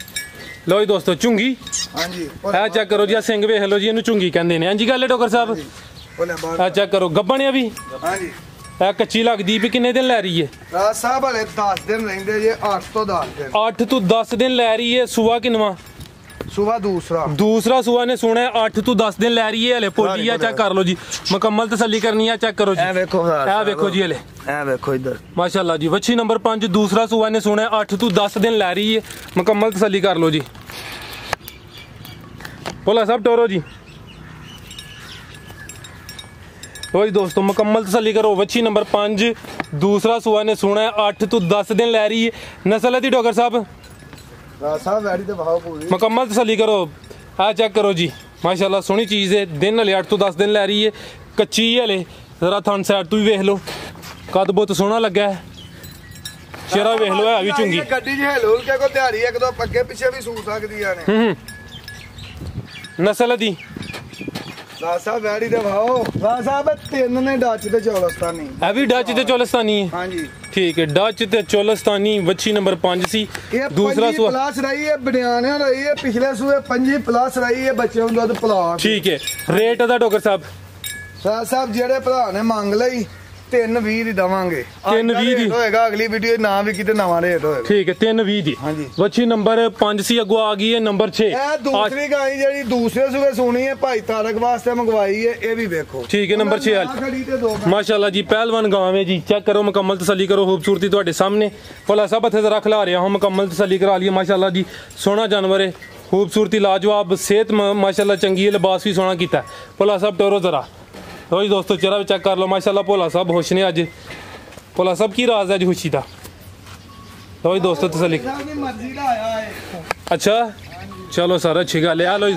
S1: ਲਓ ਜੀ ਦੋਸਤੋ, ਝੁੰਗੀ।
S2: ਹਾਂਜੀ,
S1: ਇਹ ਚੈੱਕ ਕਰੋ ਜੀ, ਆ ਸਿੰਘ ਵੇਖ ਲਓ ਜੀ, ਇਹਨੂੰ ਝੁੰਗੀ ਕਹਿੰਦੇ ਨੇ। ਹਾਂਜੀ ਗੱਲ ਹੈ ਡੋਗਰ ਸਾਹਿਬ। ਇਹ ਚੈੱਕ ਕਰੋ, ਗੱਬਣ ਆ ਵੀ।
S2: ਹਾਂਜੀ,
S1: ਇਹ ਕੱਚੀ ਲੱਗਦੀ ਵੀ। ਕਿੰਨੇ ਦਿਨ ਲੈ ਰਹੀ ਹੈ?
S2: ਰਾਜ ਸਾਹਿਬ ਹਲੇ 10 ਦਿਨ ਰਹਿੰਦੇ ਜੇ। 8 ਤੋਂ 10 ਦਿਨ।
S1: 8 ਤੋਂ 10 ਦਿਨ ਲੈ ਰਹੀ ਹੈ। ਸੂਆ ਕਿੰਨਵਾ?
S2: ਸੂਆ ਦੂਸਰਾ
S1: ਸੂਆ ਨੇ ਸੁਣਾ। 8 ਤੋਂ 10 ਦਿਨ ਲੈ ਰਹੀ ਹੈ। ਹਲੇ ਪੋਲੀ ਆ। ਚੈੱਕ ਕਰ ਲਓ ਜੀ, ਮੁਕੰਮਲ ਤਸੱਲੀ ਕਰਨੀ ਆ। ਚੈੱਕ ਕਰੋ ਜੀ,
S2: ਇਹ ਵੇਖੋ,
S1: ਇਹ ਵੇਖੋ ਜੀ, ਹਲੇ
S2: ਇਹ ਵੇਖੋ ਇਧਰ
S1: ਮਾਸ਼ਾਅੱਲਾ ਜੀ। ਵੱਛੀ ਨੰਬਰ 5, ਦੂਸਰਾ ਸੂਆ ਨੇ ਸੁਣਾ। 8 ਤੋਂ 10 ਦਿਨ ਲੈ ਰਹੀ ਹੈ। ਮੁਕੰਮਲ ਤਸੱਲੀ ਕਰ ਲਓ ਜੀ। ਭੋਲਾ ਸਾਹਿਬ ਟੋਰੋ ਜੀ। ਲੋ ਜੀ ਦੋਸਤੋ, ਮੁਕੰਮਲ ਤਸੱਲੀ ਕਰੋ। ਵੱਛੀ ਨੰਬਰ 5, ਦੂਸਰਾ ਸੂਆ ਨੇ ਸੁਣਾ। 8 ਤੋਂ 10 ਦਿਨ ਲੈ ਰਹੀ ਹੈ। ਨਸਲ ਦੀ ਡੋਗਰ ਸਾਹਿਬ?
S2: ਸਾਹਿਬ ਵੈੜੀ ਤੇ ਬਹਾਓ ਪੂਰੀ।
S1: ਮੁਕੰਮਲ ਤਸੱਲੀ ਕਰੋ। ਆ ਚੈੱਕ ਕਰੋ ਜੀ, ਮਾਸ਼ਾਅੱਲਾ ਸੋਹਣੀ ਚੀਜ਼ ਹੈ। ਦਿਨ ਹਲੇ 8 ਤੋਂ 10 ਦਿਨ ਲੈ ਰਹੀ ਹੈ। ਕੱਚੀ ਹਲੇ। ਜ਼ਰਾ ਥਣ ਸਾਈਡ ਤੋਂ ਵੀ ਵੇਖ ਲਓ, ਕੱਦ ਬਹੁਤ ਸੋਹਣਾ ਲੱਗਾ ਹੈ। ਚਿਹਰਾ ਵੇਖ ਲਓ, ਹੈ ਵੀ ਚੁੰਗੀ।
S2: ਗੱਡੀ 'ਚ ਹਿਲੁਲ ਕੇ ਕੋ ਦਿਹਾੜੀ ਇੱਕ ਦੋ ਪੱਗੇ ਪਿੱਛੇ ਵੀ ਸੂ ਸਕਦੀਆਂ ਨੇ।
S1: ਨਸਲ ਦੀ
S2: ਰਾਜ ਸਾਹਿਬ ਵੈੜੀ ਦੇ ਭਾਓ। ਰਾਜ ਸਾਹਿਬ 3 ਨੇ ਡੱਚ ਤੇ ਚੋਲਸਤਾਨੀ।
S1: ਇਹ ਵੀ ਡੱਚ ਤੇ ਚੋਲਸਤਾਨੀ ਹੈ।
S2: ਹਾਂਜੀ,
S1: ਠੀਕ ਹੈ, ਡੱਚ ਤੇ ਚੋਲਸਤਾਨੀ। ਵੱਛੀ ਨੰਬਰ 5 ਸੀ। ਦੂਸਰਾ ਸੂਆ
S2: ਪਲੱਸ ਰਹੀ ਹੈ, ਬੜਿਆਣਿਆਂ ਰਹੀ ਹੈ। ਪਿਛਲੇ ਸੂਏ 5 ਪਲੱਸ ਰਹੀ ਹੈ। ਬੱਚੇ ਨੂੰ ਦੁੱਧ ਪਿਲਾ।
S1: ਠੀਕ ਹੈ, ਰੇਟ ਦਾ ਡੋਗਰ ਸਾਹਿਬ?
S2: ਰਾਜ ਸਾਹਿਬ ਜਿਹੜੇ ਭਰਾ ਨੇ ਮੰਗ ਲਈ 320 ਦੀ ਦਵਾਂਗੇ।
S1: 320 ਦੀ
S2: ਹੋਏਗਾ ਅਗਲੀ ਵੀਡੀਓ ਨਾ ਵੀ ਕਿਤੇ ਨਵਾਂ ਰੇਟ ਹੋਏਗਾ।
S1: ਠੀਕ ਹੈ 320 ਦੀ। ਵੱਛੀ ਨੰਬਰ 5 ਸੀ, ਅੱਗੋਂ ਆ ਗਈ ਹੈ ਨੰਬਰ 6।
S2: ਇਹ ਦੂਸਰੀ ਗਾਈ ਜਿਹੜੀ ਦੂਸਰੇ ਸੂਏ ਸੁਣੀ ਹੈ ਭਾਈ ਤਾਰਕ ਵਾਸਤੇ ਮੰਗਵਾਈ ਹੈ, ਇਹ ਵੀ ਵੇਖੋ।
S1: ਠੀਕ ਹੈ ਨੰबर 6 ਮਾਸ਼ਾਅੱਲਾ ਜੀ ਪਹਿਲਵਾਨ गांव है जी। चेक करो मुकम्मल तसल्ली करो, खूबसूरती ਤੁਹਾਡੇ सामने। भोला साहब हथे रख ला रहा हूँ, मुकम्मल तसल्ली करा लिए माशाअल्लाह जी। सोना जानवर है, खूबसूरती लाजवाब, सेहत माशाअल्लाह चंगी है, लिबास भी सोना कीता है। भोला साहब टोरो जरा लो जी दोस्तों, चेहरा भी चेक कर लो माशाअल्लाह। भोला साहब खुश ने अज। भोला साहब की राज है अज खुशी का? लो जी दोस्तों तसल्ली। अच्छा चलो सर अच्छी गल है। लो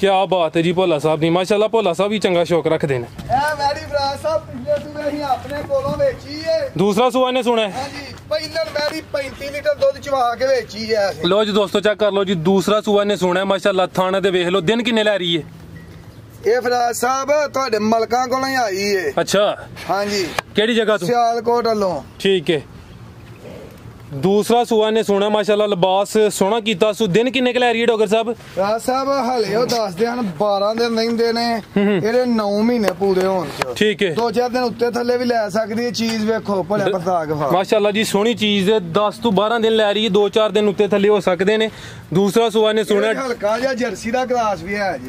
S1: क्या बात है जी भोला साहब दी माशाअल्लाह। भोला साहब भी चंगा शौक रखते हैं। दूसरा सुआ ने सुना है। लो जी दोस्तों चेक कर लो जी, दूसरा सुआ ने सुना है माशाअल्लाह। थाने ते वेख लो, दिन किन्ने लै रही है?
S2: ਇਹ ਫਰਾਜ਼ ਸਾਹਿਬ ਤੁਹਾਡੇ ਮਲਕਾਂ ਕੋਲੋਂ ਹੀ ਆਈ ਏ।
S1: अच्छा
S2: ਹਾਂਜੀ
S1: ਕਿਹੜੀ ਜਗ੍ਹਾ ਤੋਂ?
S2: ਸਿਆਲਕੋਟ ਵੱਲੋਂ।
S1: ठीक है दूसरा सुआ ने सोना माशाअल्लाह, लिबास सोना कीता सु। दिन किन्ने क लै रही है डॉक्टर साहब?
S2: ਰਾਜ ਸਾਹਿਬ ਹਲੇ ਉਹ ਦੱਸਦੇ ਹਨ 12 ਦਿਨ ਰਹਿੰਦੇ ਨੇ, ਇਹਦੇ 9 ਮਹੀਨੇ ਪੂਰੇ ਹੋਣ ਚ।
S1: ठीक है
S2: 2-4 ਦਿਨ ਉੱਤੇ ਥੱਲੇ ਵੀ ਲੈ ਸਕਦੀ ਹੈ। ਚੀਜ਼ ਵੇਖੋ ਭਲਿਆ ਪਤਾਕ
S1: माशाअल्लाह जी, सोहनी चीज है। 10 ਤੋਂ 12 दिन लै रही है, 2-4 दिन ਉੱਤੇ ਥੱਲੇ ਹੋ ਸਕਦੇ ਨੇ। दूसरा सुआ ने सोना
S2: ਹਲਕਾ ਜਿਹਾ ਜਰਸੀ ਦਾ ਕਰਾਸ ਵੀ ਹੈ ਜੀ।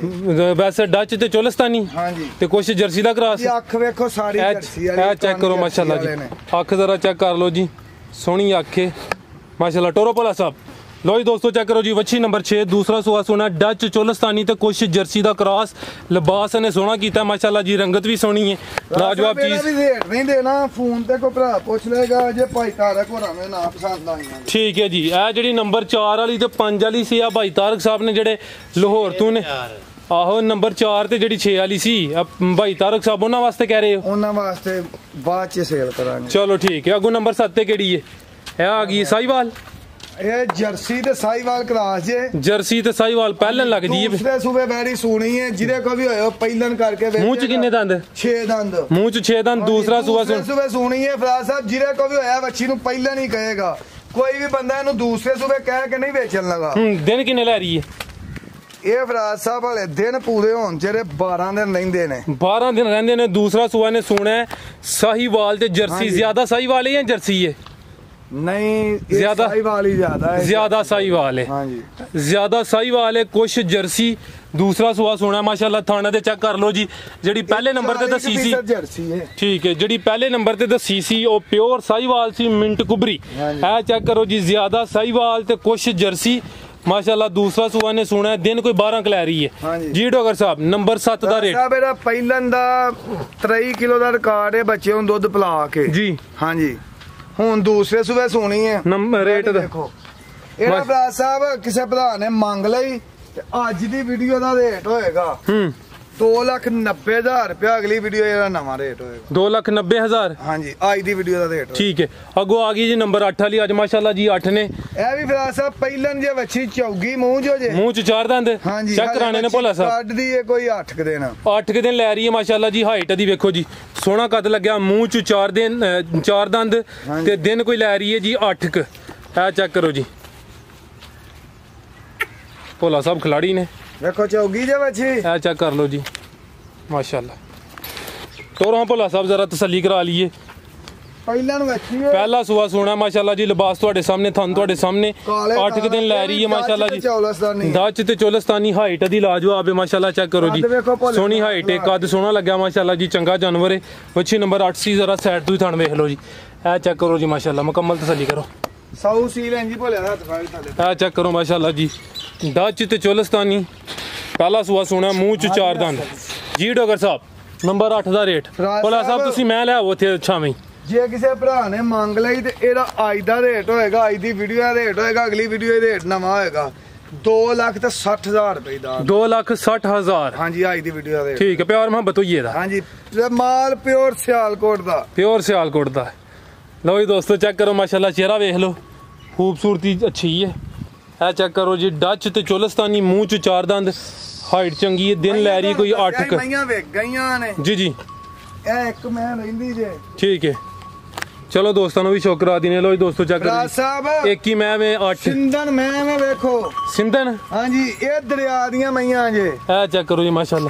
S1: ਵੈਸੇ ਡੱਚ ਤੇ ਚੋਲਿਸਤਾਨੀ
S2: ਹਾਂਜੀ
S1: ਤੇ ਕੁਛ ਜਰਸੀ ਦਾ ਕਰਾਸ।
S2: ਅੱਖ ਵੇਖੋ ਸਾਰੀ ਜਰਸੀ ਵਾਲੀ।
S1: ਇਹ ਚੈੱਕ ਕਰੋ ਮਾਸ਼ਾਅल्लाह ਜੀ, ਅੱਖ ਜ਼ਰਾ ਚੈੱਕ ਕਰ ਲਓ ਜੀ, ਸੋਹਣੀ ਅੱਖ ਹੈ माशाअल्लाह। टोरो भोला साहब लो जी दोस्तों चेक करो जी, वच्छी नंबर 6 दूसरा सुआ सोना, डच चोलिस्तानी ते कुछ जर्सी दा क्रॉस। लिबास ने सोना कीता माशाअल्लाह जी, रंगत भी सोहनी है, लाजवाब चीज।
S2: रेट नहीं देना, फोन ते को भरा पूछ लेगा जे भाई तारक होरां ने ना पसंद आई।
S1: ठीक है जी, ए जेडी नंबर 4 वाली ते 5 वाली सी, आ भाई तारक साहब ने जेडे लाहौर तो ने आहो नंबर 4 ते जेडी 6 वाली सी, भाई तारक साहब उन्हां वास्ते कह रहे हो?
S2: उन्हां वास्ते बाद च सेल करांगे।
S1: चलो ठीक है। अगो नंबर 7 ते केड़ी है? आ गई साहिवाल।
S2: ਇਹ ਜਰਸੀ ਤੇ ਸਾਈਵਾਲ ਕਰਾਸ ਜੇ।
S1: ਜਰਸੀ ਤੇ ਸਾਈਵਾਲ ਪਹਿਲਨ ਲੱਗਦੀ ਹੈ।
S2: ਦੂਸਰੇ ਸੂਬੇ ਬੈੜੀ ਸੂਣੀ ਹੈ, ਜਿਹਦੇ ਕੋ ਵੀ ਹੋਏ ਪਹਿਲਨ ਕਰਕੇ ਵੇਖ।
S1: ਮੂੰਹ ਚ ਕਿੰਨੇ ਦੰਦ? 6 ਦੰਦ। ਮੂੰਹ ਚ 6 ਦੰਦ। ਦੂਸਰਾ ਸੂਬਾ
S2: ਸੂਬੇ ਸੂਣੀ ਹੈ ਫਰਾਜ਼ ਸਾਹਿਬ, ਜਿਹਦੇ ਕੋ ਵੀ ਹੋਇਆ ਵੱਛੀ ਨੂੰ ਪਹਿਲਨ ਹੀ ਕਹੇਗਾ। ਕੋਈ ਵੀ ਬੰਦਾ ਇਹਨੂੰ ਦੂਸਰੇ ਸੂਬੇ ਕਹਿ ਕੇ ਨਹੀਂ ਵੇਚਣ ਲਗਾ।
S1: ਦਿਨ ਕਿੰਨੇ ਲੈ ਰਹੀ ਹੈ
S2: ਇਹ ਫਰਾਜ਼ ਸਾਹਿਬ ਵਾਲੇ? ਦਿਨ ਪੂਰੇ ਹੋਣ ਜਿਹੜੇ 12 ਦਿਨ ਰਹਿੰਦੇ ਨੇ।
S1: 12 दिन ਰਹਿੰਦੇ ਨੇ। ਦੂਸਰਾ ਸੂਬਾ ਨੇ ਸੁਣਾ ਹੈ ਸਾਹੀਵਾਲ ਤੇ ਜਰਸੀ। ਜ਼ਿਆਦਾ ਸਾਹੀਵਾਲ ਹੈ ਜਾਂ ਜਰਸੀ ਹੈ?
S2: नहीं
S1: ज्यादा
S2: साहिवाल ही ज्यादा है।
S1: ज्यादा साहिवाल है।
S2: हाँ जी
S1: ज्यादा साहिवाल है, कुछ जर्सी। दूसरा सुआ सोना माशाअल्लाह। थाना ते चेक कर लो जी, जेडी पहले नंबर ते दसी सी
S2: जर्सी है।
S1: ठीक है, जेडी पहले नंबर ते दसी सी ओ प्योर साहिवाल सी, मिंट कुबरी। है चेक करो जी, ज्यादा साहिवाल ते कुछ जर्सी माशाअल्लाह। दूसरा सुआ ने सुना है, दिन कोई 12 क लै रही है जी। डॉक्टर साहब नंबर 7 दा रेट?
S2: मेरा पहिलन दा 23 किलो दा रिकॉर्ड है बच्चे ਨੂੰ ਦੁੱਧ ਪਿਲਾ ਕੇ ਜੀ। हाँ जी ਹੁਣ ਦੂਸਰੇ ਸੂਬੇ ਸੁਣੀ ਹੈ।
S1: ਨੰਬਰ ਰੇਟ
S2: ਦੇਖੋ, ਇਹਦਾ ਭਰਾ ਸਾਹਿਬ ਕਿਸੇ ਭਰਾ ਨੇ ਮੰਗ ਲਈ ਤੇ ਅੱਜ ਦੀ ਵੀਡੀਓ ਦਾ ਰੇਟ ਹੋਏਗਾ 2,90,000 रुपया। अगली वीडियो ਇਹਦਾ ਨਵਾਂ ਰੇਟ ਹੋਏਗਾ
S1: 2,90,000।
S2: ਹਾਂਜੀ ਅੱਜ ਦੀ ਵੀਡੀਓ ਦਾ ਰੇਟ।
S1: ਠੀਕ ਹੈ। ਅੱਗੋਂ ਆ ਗਈ ਜੀ ਨੰਬਰ 8 ਵਾਲੀ। ਅੱਜ ਮਾਸ਼ਾਅल्लाह ਜੀ 8 ਨੇ।
S2: ਇਹ ਵੀ ਭਰਾ ਸਾਹਿਬ ਪਹਿਲਨ ਜੇ ਵੱਛੀ ਚੌਗੀ ਮੂੰਹ ਜੋ ਜੇ।
S1: ਮੂੰਹ ਚ 4 ਦੰਦ ਚੈੱਕ ਕਰਾਣੇ ਨੇ ਭੋਲਾ ਸਾਹਿਬ।
S2: ਕੱਢਦੀ ਹੈ ਕੋਈ 8 ਕ ਦਿਨ।
S1: 8 ਕ ਦਿਨ ਲੈ ਰਹੀ ਹੈ ਮਾਸ਼ਾਅल्लाह ਜੀ। ਹਾਈਟ ਦੀ ਵੇਖੋ ਜੀ, ਸੋਹਣਾ ਕੱਦ ਲੱਗਿਆ। ਮੂੰਹ ਚ 4 ਦੰਦ ਤੇ ਦਿਨ ਕੋਈ ਲੈ ਰਹੀ ਹੈ ਜੀ 8 ਕ। ਇਹ ਚੈੱਕ ਕਰੋ ਜੀ, ਭੋਲਾ ਸਾਹਿਬ ਖਿਲਾੜੀ ਨੇ।
S2: ਵੇਖੋ ਚੌਗੀ ਜੇ ਵੱਛੀ।
S1: ਇਹ ਚੈੱਕ ਕਰ ਲਓ ਜੀ माशाअल्लाह। तो हाँ भोला साहब जरा तसल्ली करा लीए। पहला सुआ सोना माशाअल्लाह जी। लिबास तुहाडे सामने, थन तुहाडे सामने। 8 क दिन लै रही है माशाअल्लाह जी। डच ते चोलिस्तानी हाइट दी लाजवाब है माशाअल्लाह। चेक करो जी, सोहनी हाइट है, कद सोहना लग्या माशाअल्लाह जी। चंगा जानवर है। वच्छी नंबर 8 सी, जरा साइड तो ही थन वेख लो जी। ए चेक करो जी माशाअल्लाह, मुकम्मल तसल्ली करो। ए चेक करो माशाअल्लाह जी, डच ते चोलिस्तानी। पहला सुआ सोना, मूंह च 4 दंद जी। डॉक्टर साहब नंबर 8 ਦਾ ਰੇਟ? ਭੋਲਾ ਸਾਹਿਬ ਤੁਸੀਂ ਮੈਂ ਲੈ ਆਵੋ ਇੱਥੇ ਛਾਵੇਂ।
S2: ਜੇ ਕਿਸੇ ਭਰਾ ਨੇ ਮੰਗ ਲਈ ਤੇ ਇਹਦਾ ਅੱਜ ਦਾ ਰੇਟ ਹੋਏਗਾ, ਅੱਜ ਦੀ ਵੀਡੀਓ ਦਾ ਰੇਟ ਹੋਏਗਾ, ਅਗਲੀ ਵੀਡੀਓ ਦਾ ਰੇਟ ਨਵਾਂ ਹੋਏਗਾ 2,60,000 रुपए ਦਾ।
S1: 2,60,000
S2: ਹਾਂਜੀ ਅੱਜ ਦੀ ਵੀਡੀਓ ਦਾ ਰੇਟ।
S1: ਠੀਕ ਹੈ, ਪਿਓਰ ਮੁਹੱਬਤ ਹੋਈ ਇਹਦਾ।
S2: ਹਾਂਜੀ ਮਾਲ ਪਿਓਰ ਸਿਆਲਕੋਟ ਦਾ।
S1: ਪਿਓਰ ਸਿਆਲਕੋਟ ਦਾ। ਲਓ ਜੀ ਦੋਸਤੋ ਚੈੱਕ ਕਰੋ ਮਾਸ਼ਾਅੱਲਾ, ਚਿਹਰਾ ਵੇਖ ਲਓ, ਖੂਬਸੂਰਤੀ ਅੱਛੀ ਹੈ। ਇਹ ਚੈੱਕ ਕਰੋ ਜੀ, ਡਚ ਤੇ ਚੋਲਿਸਤਾਨੀ, ਮੂੰਹ ਚ 4 ਦੰਦ, ਹਾਈਟ ਚੰਗੀ ਹੈ। ਦਿਨ ਲੈ ਰਹੀ ਕੋਈ 8 ਕ।
S2: ਮਈਆਂ ਵੇਖ ਗਈਆਂ ਨੇ
S1: ਜੀ ਜੀ।
S2: ਇਹ ਇੱਕ ਮੈਂ ਰਹਿੰਦੀ ਜੇ।
S1: ਠੀਕ ਹੈ, ਚਲੋ ਦੋਸਤਾਂ ਨੂੰ ਵੀ ਸ਼ੌਕ ਕਰਾ ਦਿੰਦੇ। ਲੋ ਜੀ ਦੋਸਤੋ ਚੈੱਕ ਕਰੋ
S2: ਸਾਹਿਬ,
S1: ਇੱਕ ਹੀ ਮੈਂ ਵੇ 8
S2: ਸਿੰਧਨ ਮੈਂ ਵੇਖੋ।
S1: ਸਿੰਧਨ?
S2: ਹਾਂਜੀ, ਇਹ ਦਰਿਆ ਦੀਆਂ ਮਈਆਂ ਜੇ।
S1: ਇਹ ਚੈੱਕ ਕਰੋ ਜੀ ਮਾਸ਼ਾਅੱਲਾ,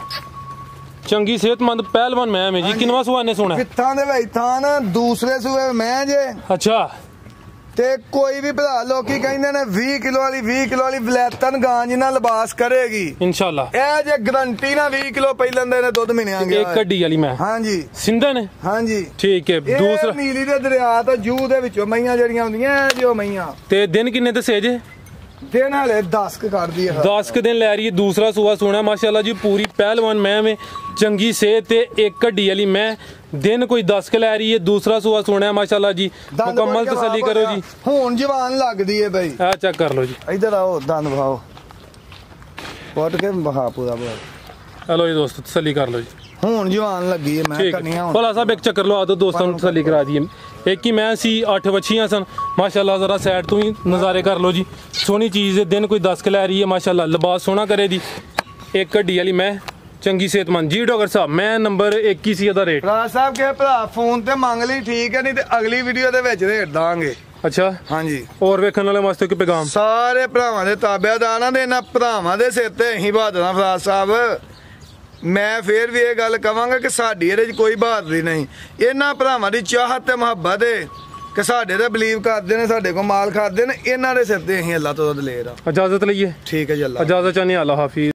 S1: ਚੰਗੀ ਸਿਹਤਮੰਦ ਪਹਿਲਵਾਨ ਮੈਂ ਜੀ। ਕਿੰਨਵਾ ਸੂਆ ਨੇ ਸੋਣਾ?
S2: ਪਿੱਥਾਂ ਦੇ ਵਿੱਚ ਥਾਨ ਦੂਸਰੇ ਸੂਏ ਮੈਂ ਜੇ।
S1: ਅੱਛਾ।
S2: ਤੇ ਕੋਈ ਵੀ ਭਰਾ ਲੋਕੀ ਕਹਿੰਦੇ ਨੇ 20 ਕਿਲੋ ਵਾਲੀ ਵਲੈਤਨ ਗਾਂ ਜਿੰਨਾ ਲਿਬਾਸ ਕਰੇਗੀ
S1: ਇਨਸ਼ਾਅੱਲਾ।
S2: ਇਹ ਜੇ ਗਰੰਟੀ ਨਾ 20 ਕਿਲੋ ਪਹਿਲਾਂ ਦੇ ਨੇ ਦੁੱਧ ਮਿਣਿਆਂਗੇ।
S1: ਇੱਕ ਕੱਢੀ ਵਾਲੀ ਮੈਂ।
S2: ਹਾਂਜੀ
S1: ਸਿੰਧਨ।
S2: ਹਾਂਜੀ
S1: ਠੀਕ ਹੈ। ਦੂਸਰਾ
S2: ਨੀਲੀ ਦੇ ਦਰਿਆ ਤੋਂ ਜੂ ਦੇ ਵਿੱਚੋਂ ਮਈਆਂ ਜਿਹੜੀਆਂ ਹੁੰਦੀਆਂ ਜੋ ਮਈਆਂ।
S1: ਤੇ ਦਿਨ ਕਿੰਨੇ ਦੱਸੇ ਜੇ?
S2: ਦਿਨ ਹਲੇ 10 ਕਰਦੀ ਹੈ।
S1: 10 ਦਿਨ ਲੈ ਰਹੀ ਹੈ। ਦੂਸਰਾ ਸੂਆ ਸੋਣਾ ਮਾਸ਼ਾਅੱਲਾ ਜੀ। ਪੂਰੀ ਪਹਿਲਵਾਨ ਮੈਂ में ਚੰਗੀ ਸਿਹਤ ਤੇ ਇੱਕ ਕੱਢੀ ਵਾਲੀ ਮੈਂ। दिन कोई 10 के लै रही है। दूसरा सुहा सोना माशाल्लाह जी। मुकम्मल तसल्ली करो जी।
S2: हुन जवान लगदी है भाई।
S1: आ चेक कर लो जी।
S2: इधर आओ दंद बहाओ पट के बहा पूरा बहा।
S1: हेलो जी दोस्तों तसल्ली कर लो जी।
S2: हुन जवान लगी है मैं करनी है।
S1: भला साहब एक चक्कर लो आ दो दोस्तों तसल्ली करा दी। एक ही मैं सी 8 बच्चियां सन माशाल्लाह। जरा साइड तो ही नज़ारे कर लो जी। सोहनी चीज़ है। दिन कोई 10 के लै रही है माशाल्लाह। लिबास सोहना करे दी। एक कड्डी वाली मैं चंगी सेहतमंद जी। डॉक्टर साहब मैं नंबर 21 ਦਾ ਰੇਟ।
S2: ਰਾਜ ਸਾਹਿਬ ਕੇ ਭਰਾ ਫੋਨ ਤੇ ਮੰਗ ਲਈ ਠੀਕ ਹੈ, ਨਹੀਂ ਤੇ ਅਗਲੀ ਵੀਡੀਓ ਦੇ ਵਿੱਚ ਰੇਟ ਦਾਂਗੇ।
S1: ਅੱਛਾ
S2: ਹਾਂਜੀ।
S1: ਹੋਰ ਵੇਖਣ ਵਾਲੇ ਵਾਸਤੇ ਕੋਈ ਪੈਗਾਮ? ਸਾਰੇ
S2: ਭਰਾਵਾਂ ਦੇ ਤਾਬਿਆਦਾਰਾਂ ਦੇ ਇਹਨਾਂ ਭਰਾਵਾਂ ਦੇ ਸਿਰ ਤੇ ਅਸੀਂ ਬਹਾਦਰਾਂ ਫਰਾਜ਼ ਸਾਹਿਬ। ਮੈਂ ਫੇਰ ਵੀ ਇਹ ਗੱਲ ਕਵਾਂਗਾ ਕਿ ਸਾਡੀ ਇਹਦੇ 'ਚ ਕੋਈ ਬਹਾਦਰੀ ਨਹੀਂ। ਇਹਨਾਂ ਭਰਾਵਾਂ ਦੀ ਚਾਹਤ ਤੇ ਮੁਹੱਬਤ ਹੈ ਕਿ ਸਾਡੇ ਤੇ ਬਲੀਵ ਕਰਦੇ ਨੇ, ਸਾਡੇ ਕੋਲ ਮਾਲ ਖਾਦੇ ਨੇ। ਇਹਨਾਂ ਦੇ ਸਿਰ ਤੇ ਅਸੀਂ ਅੱਲਾਹ ਤੋਂ ਦੁੱਧ ਲੈ ਰਹਾ।
S1: ਇਜਾਜ਼ਤ ਲਈਏ।
S2: ਠੀਕ ਹੈ ਜੀ। ਅੱਲਾਹ
S1: ਇਜਾਜ਼ਤ ਚਾਹਨੀ। ਅੱਲਾਹ ਹਾਫਿਜ਼।